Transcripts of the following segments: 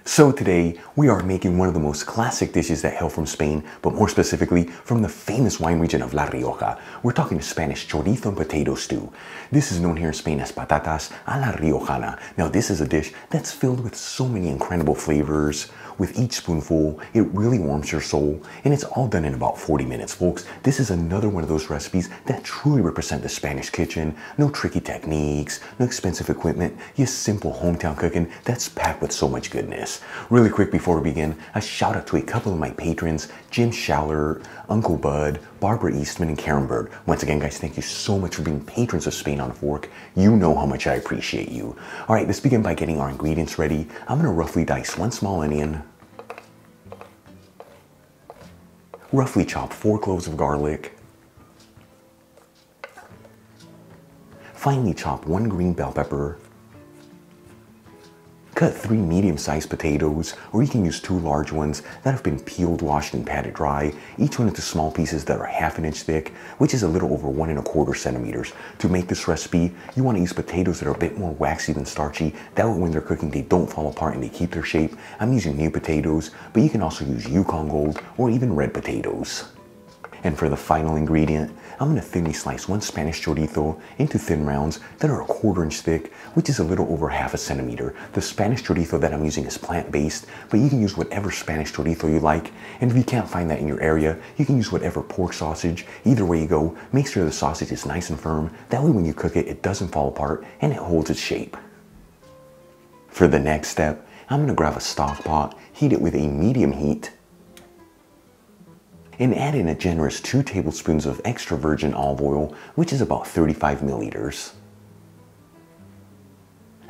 So today, we are making one of the most classic dishes that hail from Spain, but more specifically, from the famous wine region of La Rioja. We're talking Spanish chorizo and potato stew. This is known here in Spain as patatas a la Riojana. Now this is a dish that's filled with so many incredible flavors. With each spoonful, it really warms your soul, and it's all done in about 40 minutes, folks. This is another one of those recipes that truly represent the Spanish kitchen. No tricky techniques, no expensive equipment, just simple hometown cooking that's packed with so much goodness. Really quick before we begin, a shout out to a couple of my patrons, Jim Schaller, Uncle Bud, Barbara Eastman, and Karen Bird. Once again, guys, thank you so much for being patrons of Spain on a Fork. You know how much I appreciate you. All right, let's begin by getting our ingredients ready. I'm gonna roughly dice 1 small onion, roughly chop 4 cloves of garlic, finely chop 1 green bell pepper, cut 3 medium-sized potatoes, or you can use 2 large ones that have been peeled, washed, and patted dry, each one into small pieces that are 1/2 inch thick, which is a little over 1 1/4 centimeters. To make this recipe, you want to use potatoes that are a bit more waxy than starchy. That way when they're cooking, they don't fall apart and they keep their shape. I'm using new potatoes, but you can also use Yukon Gold or even red potatoes. And for the final ingredient, I'm going to thinly slice 1 Spanish chorizo into thin rounds that are 1/4 inch thick, which is a little over 1/2 centimeter. The Spanish chorizo that I'm using is plant-based, but you can use whatever Spanish chorizo you like. And if you can't find that in your area, you can use whatever pork sausage. Either way you go, make sure the sausage is nice and firm. That way when you cook it, it doesn't fall apart and it holds its shape. For the next step, I'm going to grab a stock pot, heat it with a medium heat, and add in a generous 2 tablespoons of extra virgin olive oil, which is about 35 milliliters.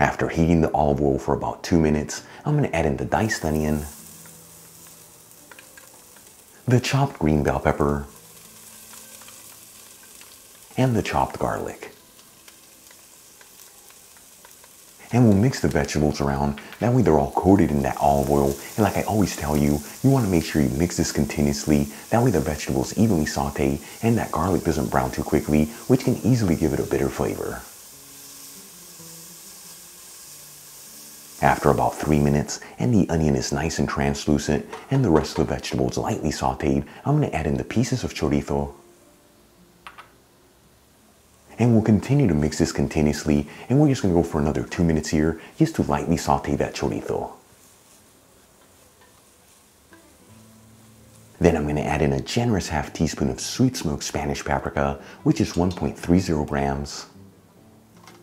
After heating the olive oil for about 2 minutes, I'm going to add in the diced onion, the chopped green bell pepper, and the chopped garlic. And we'll mix the vegetables around. That way they're all coated in that olive oil. And like I always tell you, you want to make sure you mix this continuously. That way the vegetables evenly saute and that garlic doesn't brown too quickly, which can easily give it a bitter flavor. After about 3 minutes and the onion is nice and translucent and the rest of the vegetables lightly sauteed, I'm going to add in the pieces of chorizo. And we'll continue to mix this continuously, and we're just going to go for another 2 minutes here, just to lightly saute that chorizo. Then I'm going to add in a generous 1/2 teaspoon of sweet smoked Spanish paprika, which is 1.30 grams.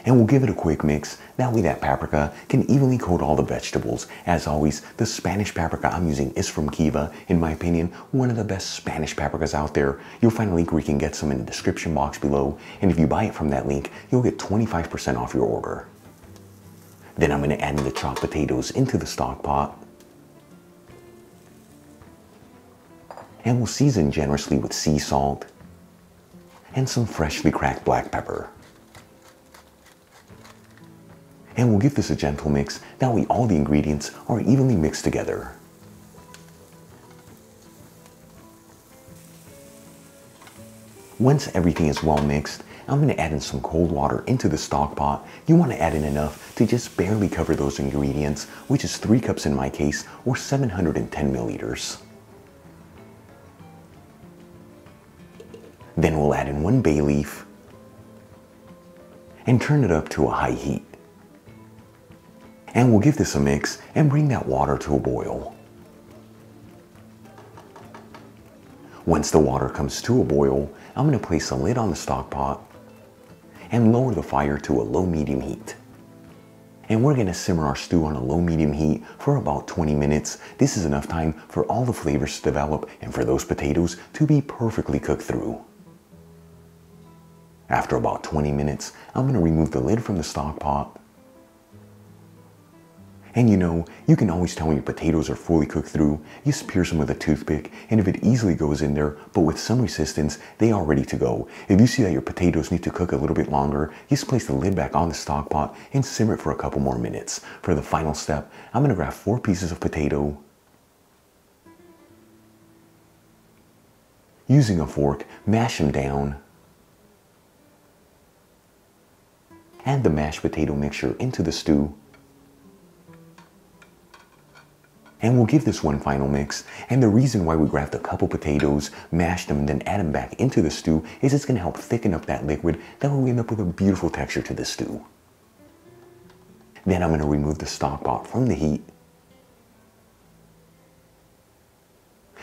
And we'll give it a quick mix. That way that paprika can evenly coat all the vegetables. As always, the Spanish paprika I'm using is from Kiva. In my opinion, one of the best Spanish paprikas out there. You'll find a link where you can get some in the description box below. And if you buy it from that link, you'll get 25% off your order. Then I'm going to add in the chopped potatoes into the stock pot. And we'll season generously with sea salt and some freshly cracked black pepper. And we'll give this a gentle mix, that way all the ingredients are evenly mixed together. Once everything is well mixed, I'm going to add in some cold water into the stock pot. You want to add in enough to just barely cover those ingredients, which is 3 cups in my case, or 710 milliliters. Then we'll add in 1 bay leaf and turn it up to a high heat. And we'll give this a mix and bring that water to a boil. Once the water comes to a boil, I'm going to place a lid on the stock pot and lower the fire to a low-medium heat. And we're going to simmer our stew on a low-medium heat for about 20 minutes. This is enough time for all the flavors to develop and for those potatoes to be perfectly cooked through. After about 20 minutes, I'm going to remove the lid from the stock pot. And you know, you can always tell when your potatoes are fully cooked through. Just pierce them with a toothpick, and if it easily goes in there, but with some resistance, they are ready to go. If you see that your potatoes need to cook a little bit longer, just place the lid back on the stock pot and simmer it for a couple more minutes. For the final step, I'm going to grab 4 pieces of potato. Using a fork, mash them down. Add the mashed potato mixture into the stew. And we'll give this one final mix. And the reason why we grabbed a couple potatoes, mashed them, and then add them back into the stew is it's going to help thicken up that liquid. That way we end up with a beautiful texture to the stew. Then I'm going to remove the stock pot from the heat.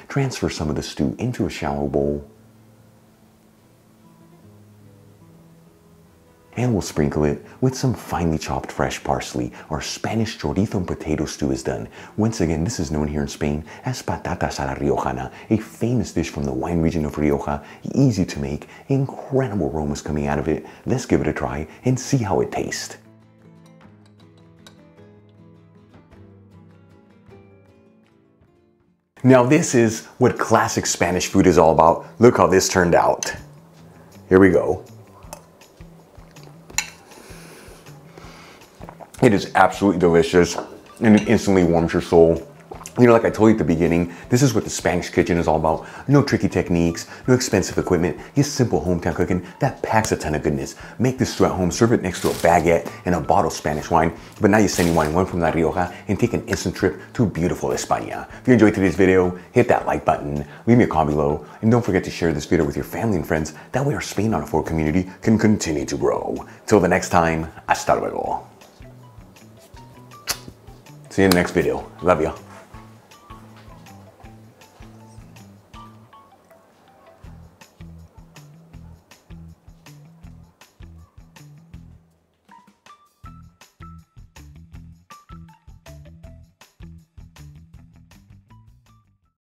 Transfer some of the stew into a shallow bowl. And we'll sprinkle it with some finely chopped fresh parsley. Our Spanish chorizo and potato stew is done. Once again, this is known here in Spain as patatas a la Riojana, a famous dish from the wine region of Rioja, easy to make, incredible aromas coming out of it. Let's give it a try and see how it tastes. Now this is what classic Spanish food is all about. Look how this turned out. Here we go. It is absolutely delicious and it instantly warms your soul. You know, like I told you at the beginning, this is what the Spanish kitchen is all about. No tricky techniques, no expensive equipment, just simple hometown cooking that packs a ton of goodness. Make this stew at home, serve it next to a baguette and a bottle of Spanish wine. But now you're sending one from La Rioja and take an instant trip to beautiful España. If you enjoyed today's video, hit that like button, leave me a comment below, and don't forget to share this video with your family and friends. That way our Spain on a 4 community can continue to grow. Till the next time, hasta luego. See you in the next video. Love ya.